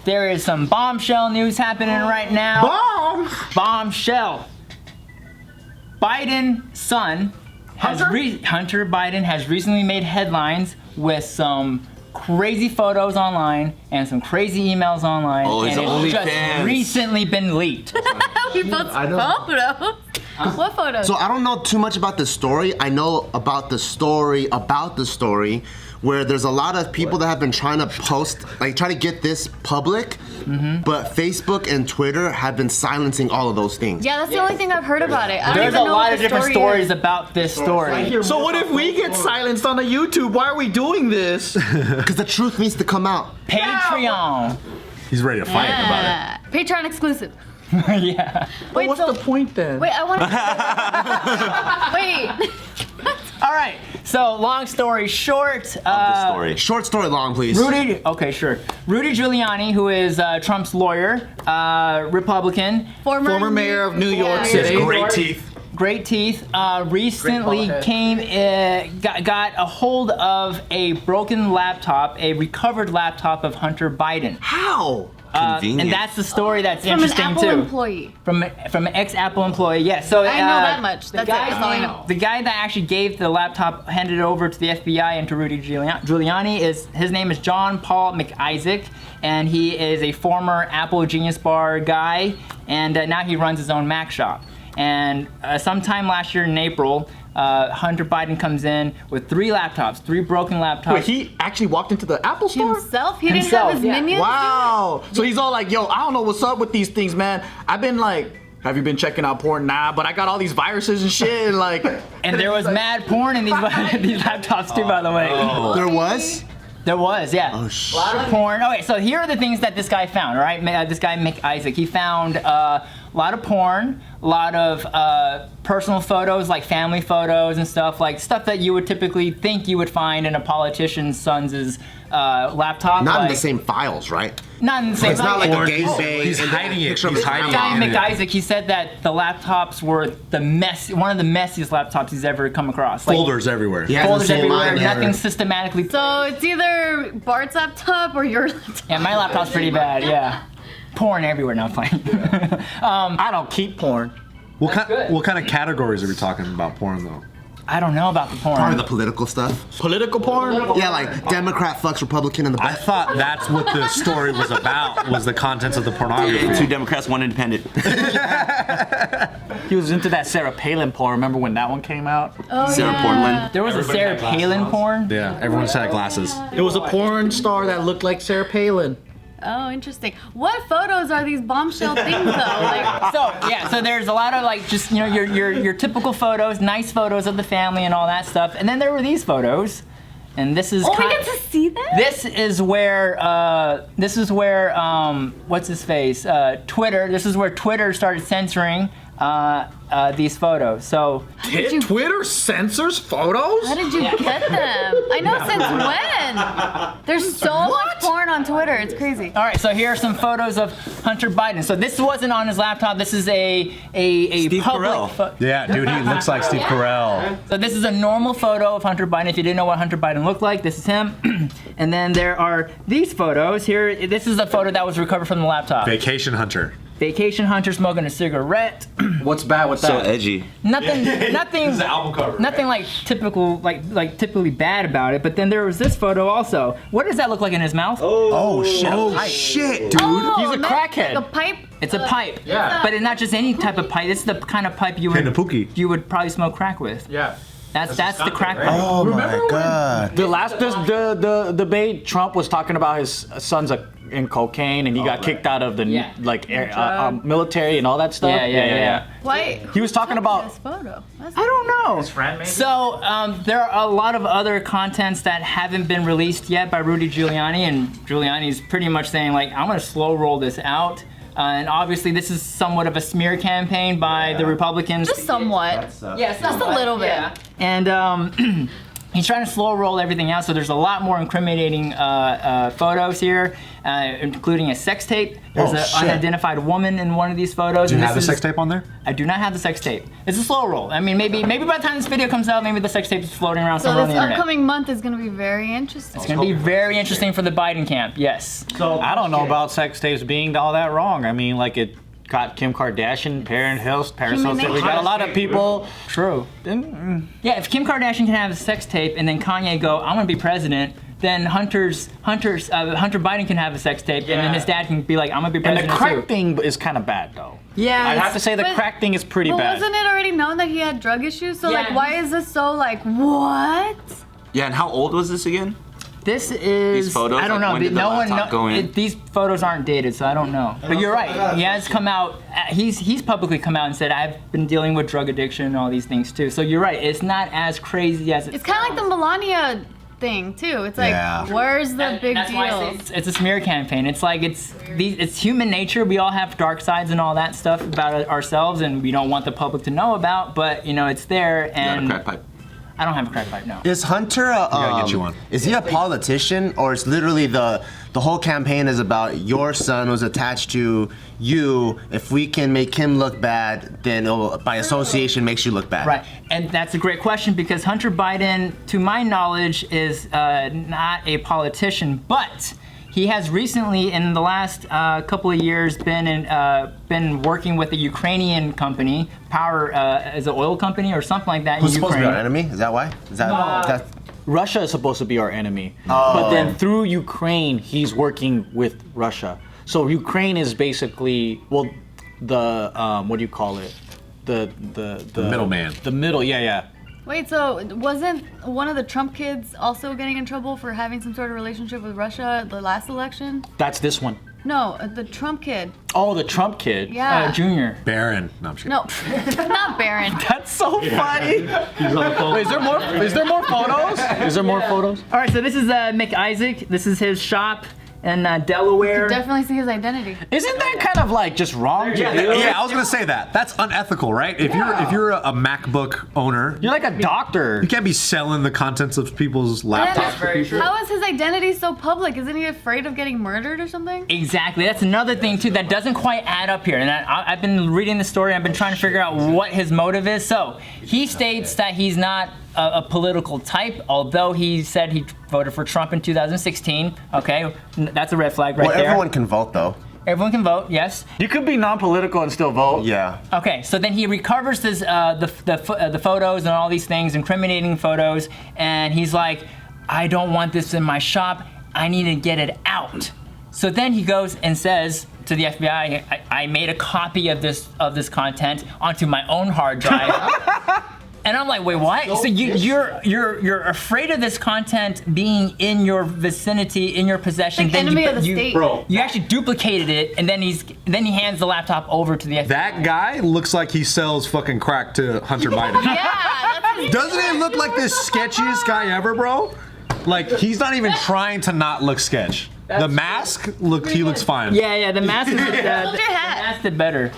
there is some bombshell news happening right now. Bombshell. Biden's son, Hunter Biden, has recently made headlines with some crazy photos online and some crazy emails online, and it's just recently been leaked. We post photos. What photos? So I don't know too much about the story. I know about the story where there's a lot of people that have been trying to post, like try to get this public, but Facebook and Twitter have been silencing all of those things. Yeah, that's the only thing I've heard about it. There's a lot of different stories about this story. So what if we get silenced on the YouTube? Why are we doing this? Because the truth needs to come out. Patreon. He's ready to fight about it. Patreon exclusive. Yeah. Wait, what's the point then? Wait, I want to. Wait. All right. So, long story short. Short story long, please. Okay, sure. Rudy Giuliani, who is Trump's lawyer, Republican. Former mayor of New York City. Great teeth. Recently got a hold of a broken laptop, a recovered laptop of Hunter Biden. How? And that's the story that's interesting too. From an Apple employee. From an ex-Apple employee, yes. So I know that much. That's all I know. The guy that actually gave the laptop, handed it over to the FBI and to Rudy Giuliani, his name is John Paul McIsaac, and he is a former Apple Genius Bar guy, and now he runs his own Mac shop. And sometime last year in April, Hunter Biden comes in with 3 broken laptops. Wait, he actually walked into the Apple store? Himself? He didn't have his minions? Wow. So he's all like, yo, I don't know what's up with these things, man. I've been like, have you been checking out porn? Nah, but I got all these viruses and shit, and like. And there was mad porn in these laptops too, by the way. There was? There was, yeah. Oh, shit. A lot of porn. Okay, so here are the things that this guy found, all right? This guy, McIsaac, he found a lot of porn, a lot of personal photos, like family photos and stuff, like stuff that you would typically think you would find in a politician's son's laptop. Not in the same files, right? Not in the same It's not like a game it. He's hiding it. He's hiding Guy it. McIsaac, he said that the laptops were one of the messiest laptops he's ever come across. Like, Folders everywhere. folders everywhere, nothing systematically. So it's either Bart's laptop or your laptop. Yeah, my laptop's pretty bad, yeah. Porn everywhere, now playing. I don't keep porn. What kind of categories are we talking about porn though? I don't know about the porn. Probably the political stuff. Political porn? Yeah, like Democrat fucks Republican in the I back. thought that's what the story was about, was the contents of the pornography. 2 Democrats, 1 independent. He was into that Sarah Palin porn. Remember when that one came out? Oh, Sarah Portland. There was a Sarah Palin porn? Yeah, everyone had glasses. It was a porn star that looked like Sarah Palin. Oh, interesting. What photos are these bombshell things though? Like, So there's a lot of like just your typical photos, nice photos of the family and all that stuff. And then there were these photos, and this is. we get to see that? This is where what's his face? Twitter. This is where Twitter started censoring these photos. So Twitter censors photos? How did you get them? I know since when? There's so much porn on Twitter. It's crazy. all right, so here are some photos of Hunter Biden. So this wasn't on his laptop. This is a Steve public. Carell. Yeah, dude, he looks like Steve Carell. So this is a normal photo of Hunter Biden. If you didn't know what Hunter Biden looked like, this is him. And then there are these photos here. This is a photo that was recovered from the laptop. Vacation Hunter. Vacation Hunter smoking a cigarette. What's bad with So that? edgy. Nothing This is the album cover. nothing like typical, like typically bad about it. But then there was this photo also. What does that look like in his mouth? Oh shit, dude. Oh, He's a that's crackhead. Like a pipe. It's a pipe. Yeah. But it's not just any type of pipe. It's the kind of pipe you would probably smoke crack with. Yeah. That's the crack pipe. Oh my god. The last the debate, Trump was talking about his son's in cocaine, and he got kicked out of the military and all that stuff. Yeah. Why? He was talking about. This photo. I don't know. His friend, maybe? So there are a lot of other contents that haven't been released yet by Rudy Giuliani, and Giuliani's pretty much saying like, I'm gonna slow roll this out. And obviously this is somewhat of a smear campaign by the Republicans. Just somewhat. Yeah, Just a little bit. And He's trying to slow roll everything out, so there's a lot more incriminating photos here, including a sex tape. There's an unidentified woman in one of these photos. Do you have the sex tape on there? I do not have the sex tape. It's a slow roll. I mean, maybe by the time this video comes out, maybe the sex tape is floating around So somewhere on this the internet. upcoming month is going to be very interesting. It's going to be very interesting for the Biden camp, yes. So I don't know about sex tapes being all that wrong. I mean, like it got Kim Kardashian, Paris Hilton. We got a lot of people. True. Yeah, if Kim Kardashian can have a sex tape and then Kanye go, I'm going to be president, then Hunter Biden can have a sex tape, and then his dad can be like, I'm going to be And president the crack too. thing is kind of bad, though. Yeah, I'd have to say the crack thing is pretty But bad. wasn't it already known that he had drug issues? So Yeah, like, why is this so like, what? Yeah, and how old was this again? This is, These photos, I don't like, know. when did the laptop go in? These photos aren't dated, so I don't know. But you're right. He has come out. He's publicly come out and said, I've been dealing with drug addiction and all these things too. So you're right. It's not as crazy as It's kind of like the Melania thing too. It's like, Yeah. where's the big That's why I deal? say it's a smear campaign. It's like it's human nature. We all have dark sides and all that stuff about ourselves, and we don't want the public to know about. But it's there, You got a and crack pipe. I don't have a crack pipe. No. Is Hunter gotta get you one. Is he a politician, or is literally the whole campaign is about your son was attached to you? If we can make him look bad, then it'll, by association makes you look bad. Right, and that's a great question because Hunter Biden, to my knowledge, is not a politician, but he has recently, in the last couple of years, been working with a Ukrainian company, is an oil company or something like that. Who's in supposed to be our Ukraine. enemy? Is that why? Is that Russia is supposed to be our enemy, but then through Ukraine, he's working with Russia. So Ukraine is basically, well, the what do you call it? The middleman. The middle, yeah. Wait, so wasn't one of the Trump kids also getting in trouble for having some sort of relationship with Russia at the last election? That's this one. No, the Trump kid. Oh, the Trump kid. Yeah. Junior. Baron. No, I'm just kidding. No, not Barron. That's so funny. Wait, is there more? Is there more photos? Is there more photos? All right, so this is Mick Isaac. This is his shop in Delaware. Definitely see his identity. Isn't that kind of like just wrong to do? Yeah, I was gonna say that. That's unethical, right? If you're a MacBook owner, You're like a doctor. you can't be selling the contents of people's And laptops. how is his identity so public? Isn't he afraid of getting murdered or something? Exactly. That's another thing too that doesn't quite add up here. And I've been reading the story. I've been trying to figure out what his motive is. So he states that he's not a political type, although he said he voted for Trump in 2016. Okay, that's a red flag right well, there. everyone can vote though. Everyone can vote. Yes. You could be non-political and still vote. Yeah. Okay, so then he recovers this, the photos and all these things, incriminating photos, and he's like, I don't want this in my shop. I need to get it out. So then he goes and says to the FBI, I made a copy of this content onto my own hard drive. And I'm like, wait, what? So you're afraid of this content being in your vicinity, in your possession. Like enemy of the state. Bro, You actually duplicated it, and then he hands the laptop over to the FBI. that guy looks like he sells fucking crack to Hunter Biden. Yeah, that's his Doesn't he look like the sketchiest guy ever, bro? Like he's not even trying to not look sketch. The mask, he looks fine. Yeah, the mask is Hold your hat. the mask did better.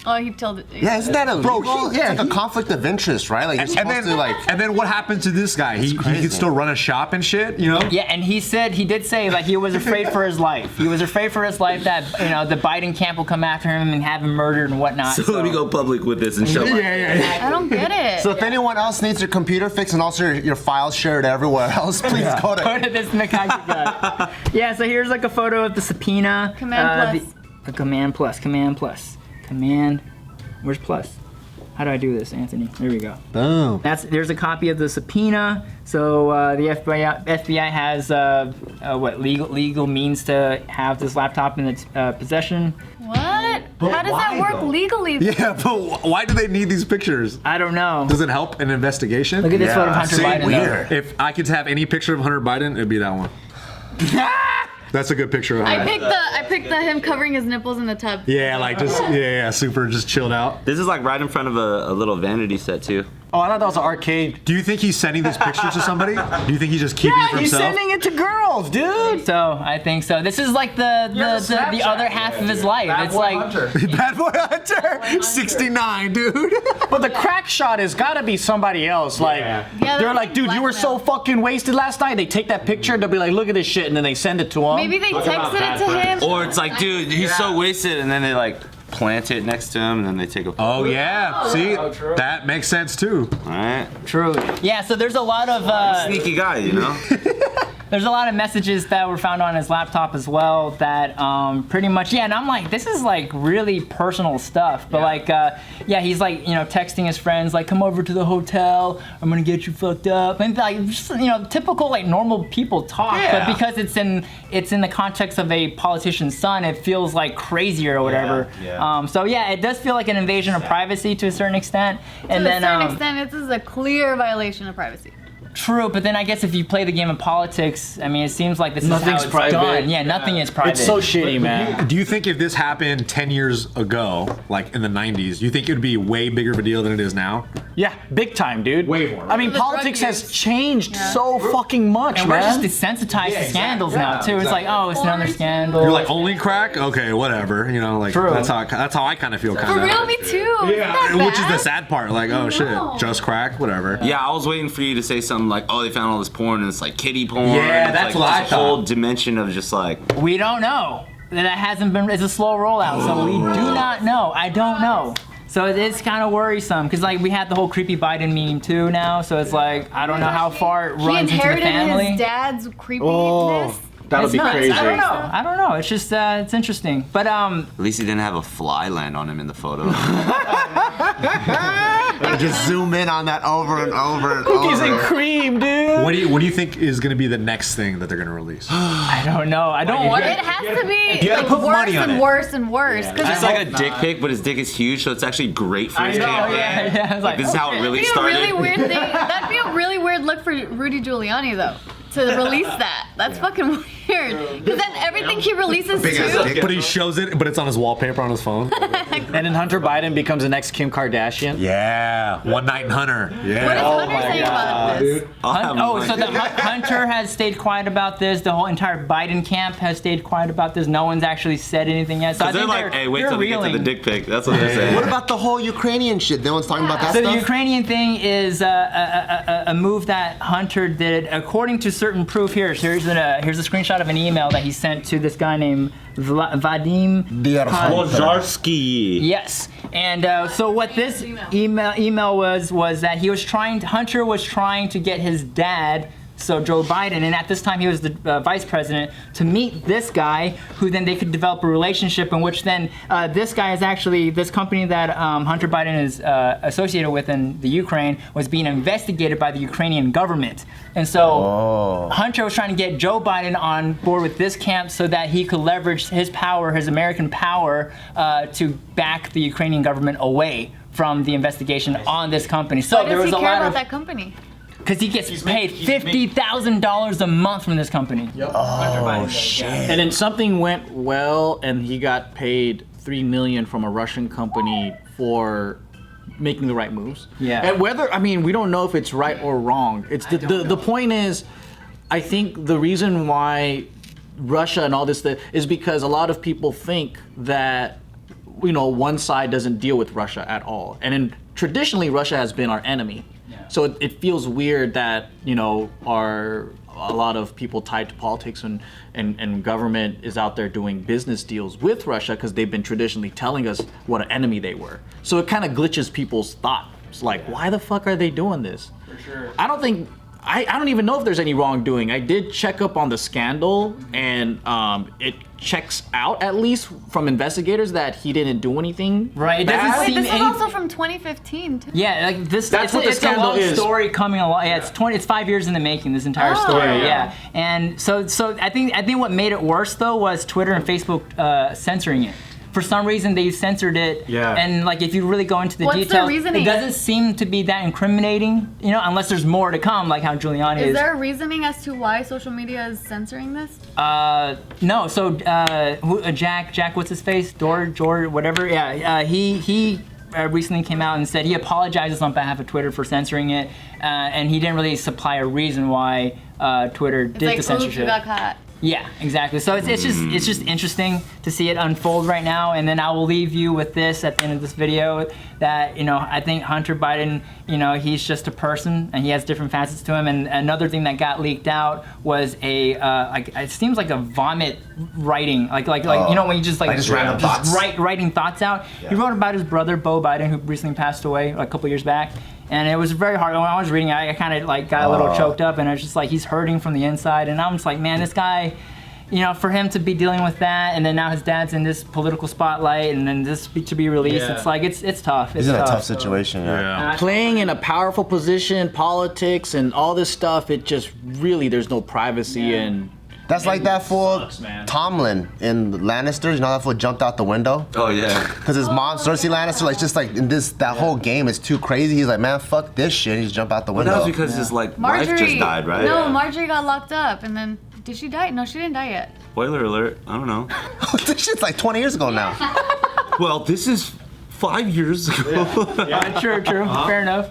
Oh, he told it. Yeah, isn't that illegal? Bro, It's like a conflict of interest, right? Like you're supposed to like. and then what happened to this guy? He crazy. could still run a shop and shit, you know? Yeah, and he did say like he was afraid for his life. He was afraid for his life that the Biden camp will come after him and have him murdered and whatnot. So let me go public with this and show my I don't get it. So if anyone else needs their computer fixed and also your files shared everywhere else, please go Go to. to this Mikaki guy. Yeah, so here's like a photo of the subpoena. Command plus. Command plus. Where's plus? How do I do this, Anthony? There we go. Boom. There's a copy of the subpoena. So the FBI has legal means to have this laptop in its possession. What? How does that work legally? Yeah, but why do they need these pictures? I don't know. Does it help an investigation? Look at this photo of Hunter see, Biden. weird. If I could have any picture of Hunter Biden, it'd be that one. That's a good picture of him. I picked the him covering his nipples in the tub. Yeah, like just super just chilled out. This is like right in front of a little vanity set too. Oh, I thought that was an arcade. Do you think he's sending this picture to somebody? Do you think he's just keeping it for He's himself? sending it to girls, dude. So I think so. This is like the other half of his life. It's like Bad Boy Hunter, 69, dude. But the crack shot has got to be somebody else. Like, they're like, dude, you were so fucking wasted last night. They take that picture, they'll be like, look at this shit, and then they send it to him. Maybe they texted it to him. Or it's like, dude, he's so wasted, and then they like plant it next to him, and then they take a photo. Oh yeah, see, that makes sense too. All right. true. Yeah. So there's a lot of Sneaky guy, you know? there's a lot of messages that were found on his laptop as well that pretty much, yeah, and I'm like, this is like really personal stuff, but like, yeah, he's like, you know, texting his friends, like, come over to the hotel, I'm gonna get you fucked up, and like, just, you know, typical like normal people talk, but because it's in the context of a politician's son, it feels like crazier or whatever. So yeah, it does feel like an invasion of privacy to a certain extent, and To then a certain extent, this is a clear violation of privacy. true, but then I guess if you play the game of politics, I mean, it seems like this Nothing's is how it's private. done. Yeah, nothing is private. It's so shitty, man. Do you think if this happened 10 years ago, like in the 90s, do you think it would be way bigger of a deal than it is now? Yeah, big time, dude. Way more. I mean, The politics drug has use. changed so fucking much, And we're man. just desensitized to scandals now too. It's like, oh, it's another scandal. You're like, only crack? Okay, whatever. You know, like True. that's how I kind of feel. For Kind real, of. me too. Yeah, Isn't which is that the sad part. Like, oh shit, just crack, whatever. Yeah, I was waiting for you to say something like, oh, they found all this porn, and it's like kiddie porn. Yeah, It's that's like what I this whole thought. dimension of just like, We don't know. That hasn't been. It's a slow rollout, so we do not know. I don't know. So it's kind of worrisome because like we had the whole creepy Biden meme too now. So it's like I don't know how far it He runs into the inherited family. his dad's creepiness. Oh, that would It's be nuts. crazy. I don't know. I don't know. It's just it's interesting. But at least he didn't have a fly land on him in the photo. Just zoom in on that over and over and Cookies and over. cream, dude. What do you think is going to be the next thing that they're going to release? I don't know. I don't want It it. has to be You gotta like put worse money on and it. worse and worse. It's just like a dick pic, but his dick is huge, so it's actually great for his campaign. Yeah. It's like, This is how it really That'd be a started. really weird thing. That'd be a really weird look for Rudy Giuliani, though, to release that. That's fucking weird. Because then everything he releases Big ass too. dick. But he shows it, but it's on his wallpaper on his phone. And then Hunter Biden becomes the next Kim Kardashian. Yeah, One Night in Hunter. What is Yeah. Hunter saying about this? I'll have Oh, so mine. the Hunter has stayed quiet about this. The whole entire Biden camp has stayed quiet about this. No one's actually said anything yet. So I They're think like, hey, wait they're till they get to reeling. the dick pic. That's what they're saying. What about the whole Ukrainian shit? No one's talking about that So the stuff. Ukrainian thing is a move that Hunter did, according to certain proof. Here's a screenshot of an email that he sent to this guy named Vadim. Wojcicki. Yes, and so what this email was that Hunter was trying to get his dad, so Joe Biden, and at this time he was the vice president, to meet this guy, who then they could develop a relationship in which then this guy is actually, this company that Hunter Biden is associated with in the Ukraine was being investigated by the Ukrainian government. And so Hunter was trying to get Joe Biden on board with this camp so that he could leverage his power, his American power, to back the Ukrainian government away from the investigation on this company. So Why there does was he a care lot about of, that company? because he gets paid $50,000 a month from this company. Oh shit! And then something went well, and he got paid $3 million from a Russian company for making the right moves. Yeah. And whether, I mean, we don't know if it's right or wrong. It's the point is, I think the reason why Russia and all this is because a lot of people think that, you know, one side doesn't deal with Russia at all, and traditionally Russia has been our enemy. So it feels weird that, you know, a lot of people tied to politics and government is out there doing business deals with Russia because they've been traditionally telling us what an enemy they were. So it kind of glitches people's thoughts. Like, why the fuck are they doing this? For sure. I don't even know if there's any wrongdoing. I did check up on the scandal, and it checks out, at least from investigators, that he didn't do anything. Right, it bad. doesn't Wait, seem this is any- also from 2015 too. Yeah, like this. That's it's, what the it's a scandal long is. story coming along. Yeah, it's 5 years in the making. This entire story. yeah. Yeah, and so I think what made it worse though was Twitter and Facebook censoring it. For some reason, they censored it. Yeah. And like, if you really go into the What's their details, reasoning? it doesn't seem to be that incriminating. You know, unless there's more to come, like how Giuliani Is there a reasoning as to why social media is censoring this? No, so Jack, what's his face? George, whatever. Yeah, he recently came out and said he apologizes on behalf of Twitter for censoring it, and he didn't really supply a reason why Twitter did It's the censorship. got caught. Yeah, exactly. So it's just interesting to see it unfold right now. And then I will leave you with this at the end of this video, that I think Hunter Biden, he's just a person and he has different facets to him. And another thing that got leaked out was it seems like a vomit writing, like when you just random thoughts. writing thoughts out. Yeah. He wrote about his brother Beau Biden, who recently passed away a couple years back. And it was very hard. When I was reading it, I kind of got a little choked up, and it's just like he's hurting from the inside. And I'm just like, man, this guy, for him to be dealing with that, and then now his dad's in this political spotlight, and then this to be released, it's like it's tough. It's He's in a tough situation. Yeah. Playing in a powerful position, politics, and all this stuff, it just really, there's no privacy and. That's like that fool Sucks, man. Tomlin in Lannisters. You know that fool jumped out the window? Oh yeah. Because his mom, Cersei Lannister, like just like in that whole game is too crazy. He's like, man, fuck this shit. He just jumped out the But window. that was because his wife Marjorie just died, right? No, Marjorie got locked up, and then did she die? No, she didn't die yet. Spoiler alert. I don't know. This shit's like 20 years ago now. Well, this is 5 years ago. true. Fair enough.